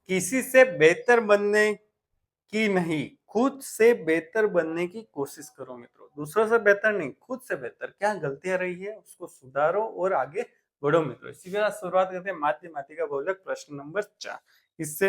किसी से बेहतर बनने की नहीं, खुद से बेहतर बनने की कोशिश करो मित्रों। दूसरों से बेहतर नहीं, खुद से बेहतर। क्या गलतियां रही है उसको सुधारो और आगे बढ़ो मित्रों। इसी के साथ शुरुआत करते हैं माध्यमातिका बहुलक प्रश्न नंबर 4। इससे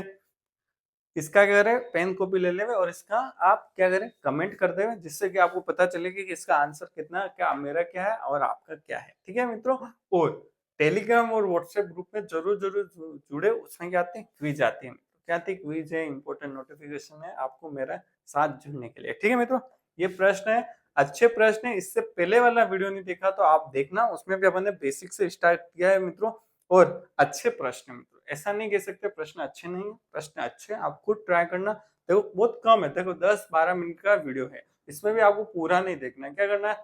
इसका क्या करें, पेन कॉपी ले लेवे और इसका आप क्या करें, कमेंट कर देवे, जिससे कि आपको पता चले कि इसका आंसर कितना, क्या मेरा क्या है और आपका क्या है। ठीक है मित्रों। और टेलीग्राम और व्हाट्सएप ग्रुप में जरूर जरूर जुड़े। उसमें क्या आते हैं, क्विज आती है। क्या आती है, क्विज है, इंपॉर्टेंट नोटिफिकेशन है आपको मेरा साथ जुड़ने के लिए। ठीक है मित्रों। ये प्रश्न है, अच्छे प्रश्न है। इससे पहले वाला वीडियो नहीं देखा तो आप देखना, उसमें भी अपन ने बेसिक से स्टार्ट किया है मित्रों। और अच्छे प्रश्न मित्रों, ऐसा नहीं कह सकते प्रश्न अच्छे नहीं है, प्रश्न अच्छे हैं। आप खुद ट्राई करना। देखो बहुत कम है, देखो 10-12 मिनट का वीडियो है, इसमें भी आपको पूरा नहीं देखना है। क्या करना है,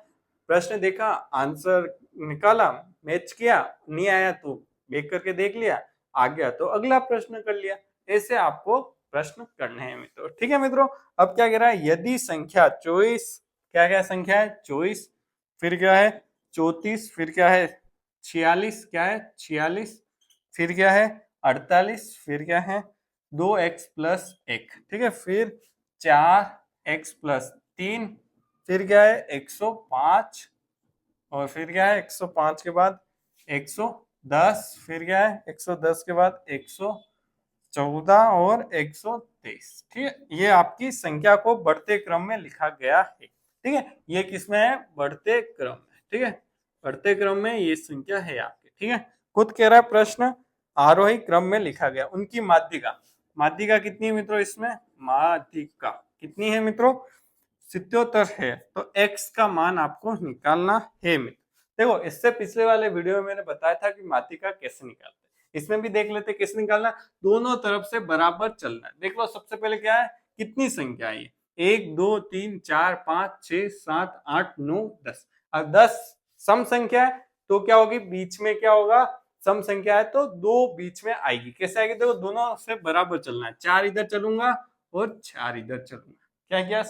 प्रश्न देखा, आंसर निकाला, मैच किया, नहीं आया तो बैक करके देख लिया, आ गया तो अगला प्रश्न कर लिया। ऐसे आपको प्रश्न करने हैं मित्रों। ठीक है मित्रों। अब क्या कह रहा है, यदि संख्या 24, क्या क्या संख्या है 24, फिर क्या है 34, फिर क्या है 46, क्या है 46, फिर क्या है 48, फिर क्या है 2x+1, ठीक है, फिर 4x+3, फिर क्या है 105, और फिर क्या है 105 के बाद 110, फिर क्या है 110 के बाद 114 और 123। ठीक है, ये आपकी संख्या को बढ़ते क्रम में लिखा गया है। ठीक है, ये किसमें है, बढ़ते क्रम में। ठीक है, बढ़ते क्रम में ये संख्या है आपकी। ठीक है, खुद कह रहा है प्रश्न, आरोही क्रम में लिखा गया। उनकी माध्यिका, माध्यिका कितनी है मित्रों, इसमें माध्यिका कितनी है मित्रों, 77 है। तो x का मान आपको निकालना है मित्र। देखो इससे पिछले वाले वीडियो में मैंने बताया था कि माध्यिका कैसे निकालते हैं, इसमें भी देख लेते कैसे निकालना। दोनों तरफ से बराबर चलना है। देख लो सबसे पहले क्या है, कितनी संख्या है, 1 2 3 4 5 6 7 8 9 10। अब 10 सम संख्या है तो क्या होगी, बीच में क्या होगा, सम संख्या है तो 2 बीच में आएगी। कैसे आएगी, देखो दोनों से बराबर चलना है। 4 इधर चलूंगा और 4 इधर चलूंगा, क्या किया,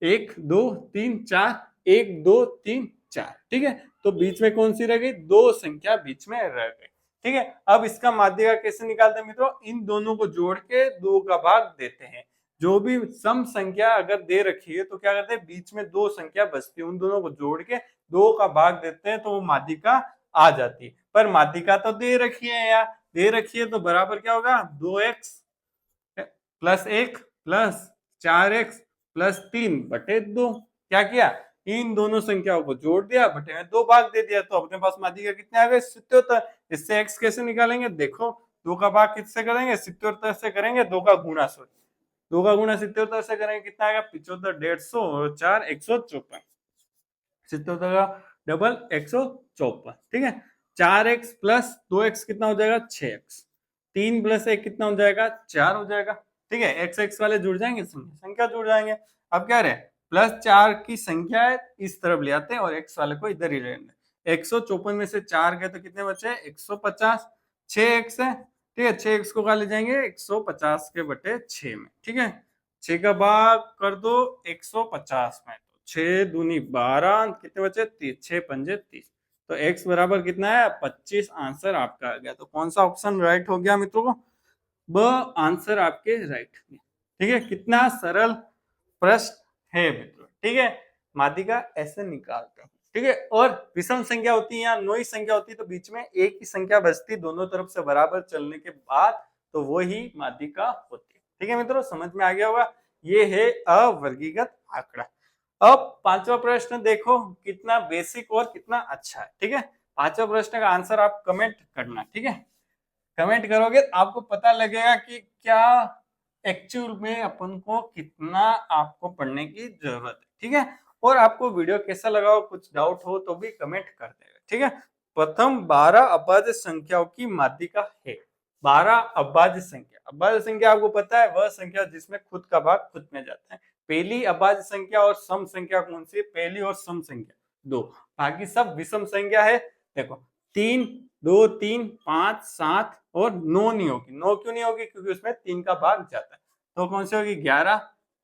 1 2 3 4, 1 2 3 4। ठीक है, तो बीच में कौन सी रह गई, 2 संख्या बीच में रह गई। ठीक है, अब इसका माध्यिका कैसे निकालते हैं मित्रों, इन दोनों को जोड़ के 2 का भाग देते हैं। जो भी सम संख्या अगर दे रखी है तो क्या करते हैं, बीच में 2 संख्या बचती है, उन दोनों को जोड़ के 2 का भाग देते हैं तो वो माध्यिका आ जाती है। पर माध्यिका तो दे रखी है यार, दे रखी है तो बराबर क्या होगा, 2x+1 प्लस 4x+3/2। क्या किया, इन दोनों संख्याओं को जोड़ दिया, बटे में 2 भाग दे दिया, तो अपने पास माध्यिका कितने आ गए, 77। इससे x कैसे निकालेंगे, देखो 2 का भाग किससे करेंगे, 77 से करेंगे, 2 का गुणा 2 का गुणा 77 से करेंगे, कितना आएगा 75, 150 और 4 154, 77 का डबल 154। ठीक है, 4x+2x कितना हो जाएगा, 6x, 3+1 कितना हो जाएगा, 4 हो जाएगा। ठीक है, एक्स एक्स वाले जुड़ जाएंगे, संख्या जुड़ जाएंगे। अब क्या रहे, +4 की संख्या है इस तरफ ले आते हैं और एक्स वाले को इधर ही रहने। 154 में से 4 गए तो कितने बचे, 150, 6x है। ठीक है, 6x को कहा ले जाएंगे 150 के बटे 6 में। ठीक है, 6 का भाग कर दो 150 में, 6 दूनी 12, कितने बचे 30, 6 पंजे 30। तो x बराबर कितना है, 25 आंसर आपका आ गया। तो कौन सा ऑप्शन राइट हो गया मित्रों को, ब आंसर आपके राइट। ठीक है, कितना सरल प्रश्न है मित्रों। ठीक है, माध्यिका ऐसे निकालते हैं। ठीक है, और विषम संख्या होती है या नोई संख्या होती है तो बीच में एक ही संख्या बचती, दोनों तरफ से बराबर चलने के बाद, तो वो ही माध्यिका होती है। ठीक है मित्रों, समझ में आ गया होगा। ये है अवर्गीकृत आंकड़ा। अब पांचवा प्रश्न देखो कितना बेसिक और कितना अच्छा है। ठीक है, पांचवा प्रश्न का आंसर आप कमेंट करना। ठीक है, कमेंट करोगे आपको पता लगेगा कि क्या एक्चुअल में अपन को कितना आपको पढ़ने की जरूरत है। ठीक है, और आपको वीडियो कैसा लगा हो, कुछ डाउट हो तो भी कमेंट कर देगा। ठीक है, प्रथम 12 अभाज्य संख्याओं की माध्यिका है। 12 अभाज्य संख्या, अभाज्य संख्या आपको पता है वह संख्या जिसमें खुद का भाग खुद में जाता है। पहली अभाज्य संख्या और सम संख्या कौन सी, पहली और सम संख्या 2, बाकी सब विषम संख्या है। देखो 3 2 3 5 7 और 9 नहीं होगी। 9 क्यों नहीं होगी, क्योंकि उसमें 3 का भाग जाता है। तो कौन सी होगी, 11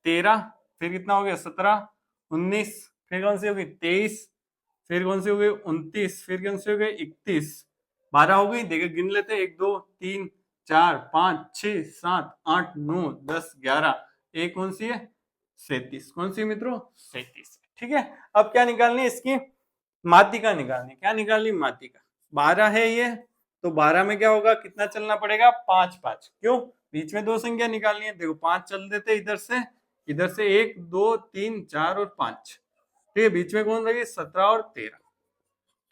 13, फिर कितना हो गया 17 19, फिर कौन सी होगी 23, फिर कौन सी हो गई 29, फिर कौन सी हो गई 31, 12 हो गई। देखिए गिन लेते 1 2 3 4 5 6 7 8 9 10 11, एक कौन सी है 37, कौन सी मित्रों 37। ठीक है, अब क्या निकालनी है इसकी माध्यिका निकालनी, क्या निकालनी माध्यिका, 12 है ये, तो 12 में क्या होगा कितना चलना पड़ेगा 5 5, क्यों बीच में दो संख्या निकालनी है, देखो 5 चल देते इधर से 1 2 3 4 और 5, ठीक है, बीच में कौन रहेगी 17 और 13,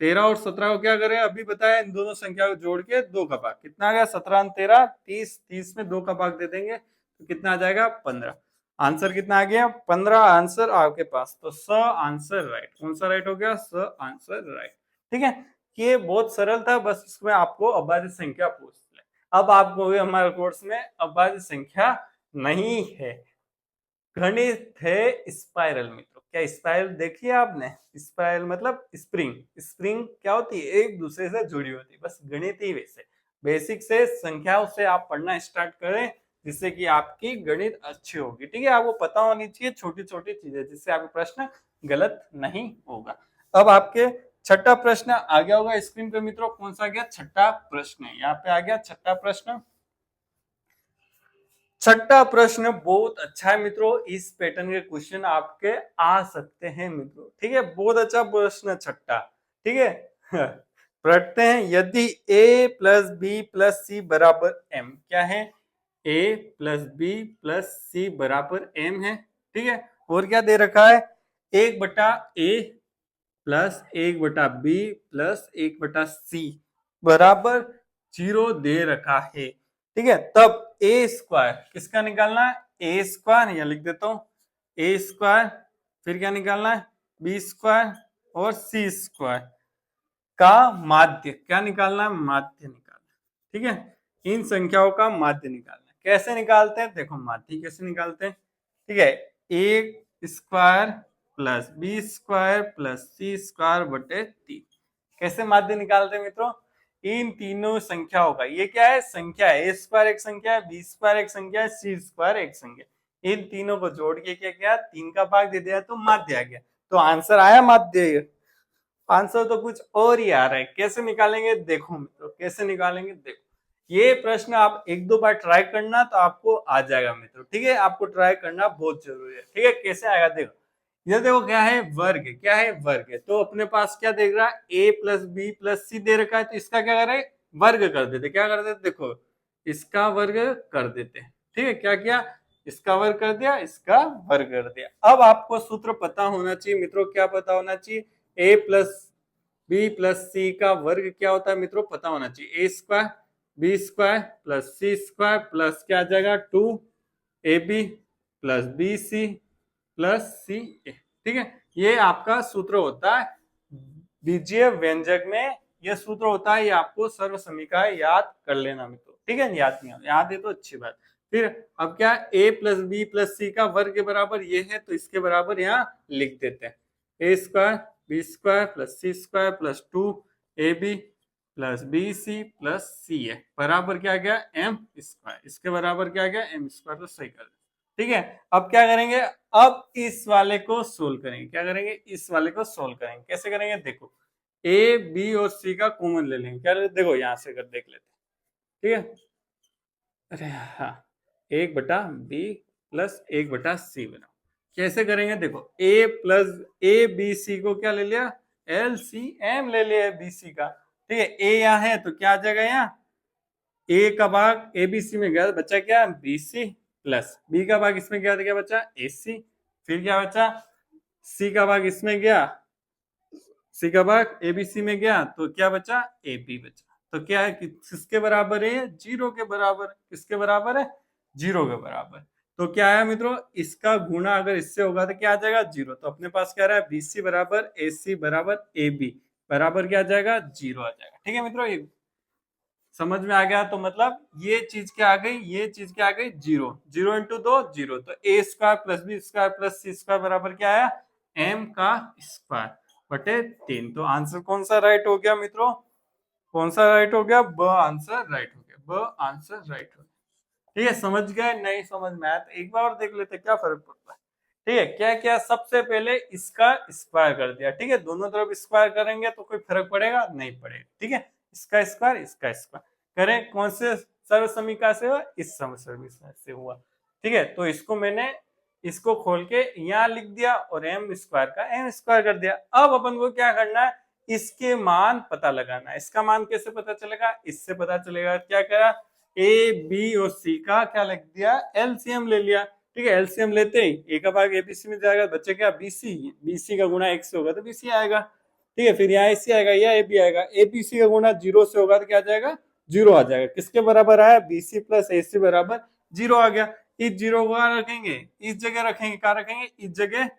13 और 17 को क्या करें अभी बताया, इन दोनों संख्या को जोड़ के 2 का भाग, कितना आ गया 17 13 30, 30 में 2 का भाग दे देंगे तो कितना आ जाएगा 15, आंसर कितना आ गया 15 आंसर आपके पास, तो स आंसर राइट, कौन सा राइट हो गया स आंसर राइट। ठीक है, ये बहुत सरल था, बस इसमें आपको अभाज्य संख्या पूछ ले, अब आपको हमारे कोर्स में अभाज्य संख्या नहीं है, गणित है स्पाइरल मित्रों, क्या स्पाइरल देखी है आपने, स्पाइरल मतलब स्प्रिंग, स्प्रिंग क्या होती है एक दूसरे से जुड़ी होती है, बस गणित ही वैसे बेसिक से संख्याओं से आप पढ़ना स्टार्ट करें जिससे कि आपकी गणित अच्छी होगी। ठीक है, आपको पता होनी चाहिए छोटी छोटी चीजें जिससे आपका प्रश्न गलत नहीं होगा। अब आपके छठा प्रश्न आ गया होगा स्क्रीन पे मित्रों, कौन सा आ गया छठा प्रश्न, यहाँ पे आ गया छठा प्रश्न। छठा प्रश्न बहुत अच्छा है मित्रों, इस पैटर्न के क्वेश्चन आपके आ सकते हैं मित्रों। ठीक है, बहुत अच्छा प्रश्न छठा। ठीक है पढ़ते हैं, यदि a प्लस बी प्लस सी बराबर m, क्या है a प्लस बी प्लस सी बराबर m है। ठीक है, और क्या दे रखा है 1/a plus 1/b plus 1/c बराबर 0 दे रखा है। ठीक है, तब ए स्क्वायर किसका निकालना है, ए स्क्वायर या लिख देता हूं ए स्क्वायर, फिर क्या निकालना है बी स्क्वायर और सी स्क्वायर का माध्य, क्या निकालना है माध्य निकालना। ठीक है, इन संख्याओं का माध्य निकालना, कैसे निकालते हैं देखो माध्य कैसे निकालते हैं। ठीक है, A square plus B square plus C square बटे 3, कैसे माध्य निकालते हैं मित्रों, इन तीनों संख्याओं का, ये क्या है संख्या है, ए स्क्वायर एक संख्या है, बी स्क्वायर एक संख्या है, सी स्क्वायर एक संख्या, इन तीनों को जोड़ के क्या किया 3 का भाग दे दिया तो माध्य आ गया, तो आंसर आया माध्य। आंसर तो कुछ और ही आ रहा है, कैसे निकालेंगे देखो मित्रों, कैसे निकालेंगे देखो, ये प्रश्न आप एक दो बार ट्राई करना तो आपको आ जाएगा मित्रों। ठीक है, आपको ट्राई करना बहुत जरूरी है। ठीक है, कैसे आएगा देखो, ये देखो क्या है वर्ग, क्या है वर्ग है, तो अपने पास क्या देख रहा है a प्लस बी प्लस सी दे रखा है, तो इसका क्या करे वर्ग कर देते, क्या कर देते देखो इसका वर्ग कर देते। ठीक है, क्या किया इसका वर्ग कर दिया, इसका वर्ग कर दिया। अब आपको सूत्र पता होना चाहिए मित्रों, क्या पता होना चाहिए a plus B plus C का वर्ग क्या होता है मित्रों पता होना चाहिए, A square B square plus C square plus क्या आ जाएगा 2ab plus B C plus C A. ठीक है, ये आपका सूत्र होता है बीजीय व्यंजक में, ये सूत्र होता है, ये आपको सर्व समीकरण याद कर लेना मित्रों। ठीक है, याद नहीं याद है तो अच्छी बात। फिर अब क्या a plus B plus C का वर्ग के बराबर ये है, तो इसके बराबर यहाँ लिख देते हैं A square B square plus C square plus 2ab plus B C plus C A बराबर क्या गया एम स्क्वायर, इसके बराबर क्या गया एम स्क्वायर, तो सही कर। ठीक है, अब क्या करेंगे, अब इस वाले को सोल्व करेंगे, क्या करेंगे इस वाले को सोल्व करेंगे, कैसे करेंगे देखो ए बी और सी का कॉमन ले लेंगे, क्या देखो यहां से कर देख लेते हैं। ठीक है, अरे हाँ 1/b प्लस 1/c बनाओ, कैसे करेंगे देखो a plus a b c को क्या ले लिया LCM ले लिया बी सी का। ठीक है, a यहाँ है तो क्या आ जाएगा यहाँ a का भाग ए बी सी में गया बच्चा क्या बी सी प्लस b का भाग इसमें गया तो क्या बचा ए सी, फिर क्या बचा c का भाग इसमें गया, c का भाग ए बी सी में गया तो क्या बचा ए बी बचा, तो क्या है किसके बराबर है 0 के बराबर, किसके बराबर है 0 के बराबर। तो क्या है मित्रों इसका गुणा अगर इससे होगा तो क्या आ जाएगा 0, तो अपने पास क्या रहा है BC बराबर AC बराबर AB बराबर क्या आ जाएगा 0 आ जाएगा। ठीक है मित्रों, ये समझ में आ गया, तो मतलब ये चीज क्या आ गई, ये चीज क्या आ गई 0, 0 इंटू 2 0, तो A square plus B square plus C square बराबर क्या आया m का स्क्वायर बटे 3। तो आंसर कौन सा राइट हो गया मित्रों, कौन सा राइट हो गया ब आंसर राइट हो गया, ब आंसर राइट हो गया। ठीक है, समझ गए नहीं समझ में आया तो एक बार और देख लेते क्या फर्क पड़ता है। ठीक है, क्या क्या सबसे पहले इसका स्क्वायर कर दिया। ठीक है, दोनों तरफ स्क्वायर करेंगे तो कोई फर्क पड़ेगा नहीं पड़ेगा। ठीक है, इसका स्क्वायर इसका स्क्वायर करें, कौन से सर्वसमीका से हुआ, इस सर्वसमीका से हुआ। ठीक है, तो इसको मैंने इसको खोल के यहाँ लिख दिया और m स्क्वायर का m स्क्वायर कर दिया। अब अपन को क्या करना है, इसके मान पता लगाना है। इसका मान कैसे पता चलेगा, इससे पता चलेगा। क्या करा, ए बी और सी का क्या लिख दिया, एलसीएम ले लिया। ठीक है, एलसीएम लेते ही ए का भाग एबीसी में जाएगा, बच्चे क्या बीसी, बीसी का गुणा 1 से होगा तो बीसी आएगा। ठीक है, फिर यहाँ एसी आएगा, यहाँ ए बी आएगा, एबीसी का गुणा 0 से होगा तो क्या आ जाएगा, 0 आ जाएगा। किसके बराबर आया, बीसी प्लस एसी बराबर 0 आ गया। इस 0 को रखेंगे, इस जगह रखेंगे, कहाँ रखेंगे, इस जगह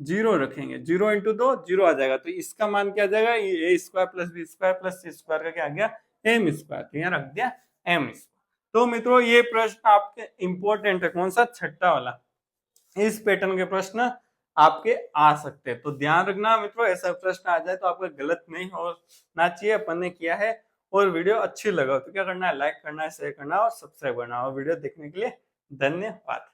0 रखेंगे। 0 इंटू 2 0 आ जाएगा। तो इसका मान क्या आ जाएगा, A square plus B square plus C square का क्या आ गया, एम स्क्वायर। तो यहाँ रख दिया एम स्क्वायर। तो मित्रों ये प्रश्न आपके इंपॉर्टेंट है, कौन सा, छठा वाला। इस पैटर्न के प्रश्न आपके आ सकते हैं, तो ध्यान रखना मित्रों, ऐसा प्रश्न आ जाए तो आपका गलत नहीं होना चाहिए। अपन ने किया है। और वीडियो अच्छी लगा तो क्या करना है, लाइक करना है, शेयर करना है और सब्सक्राइब करना है। और वीडियो देखने के लिए धन्यवाद।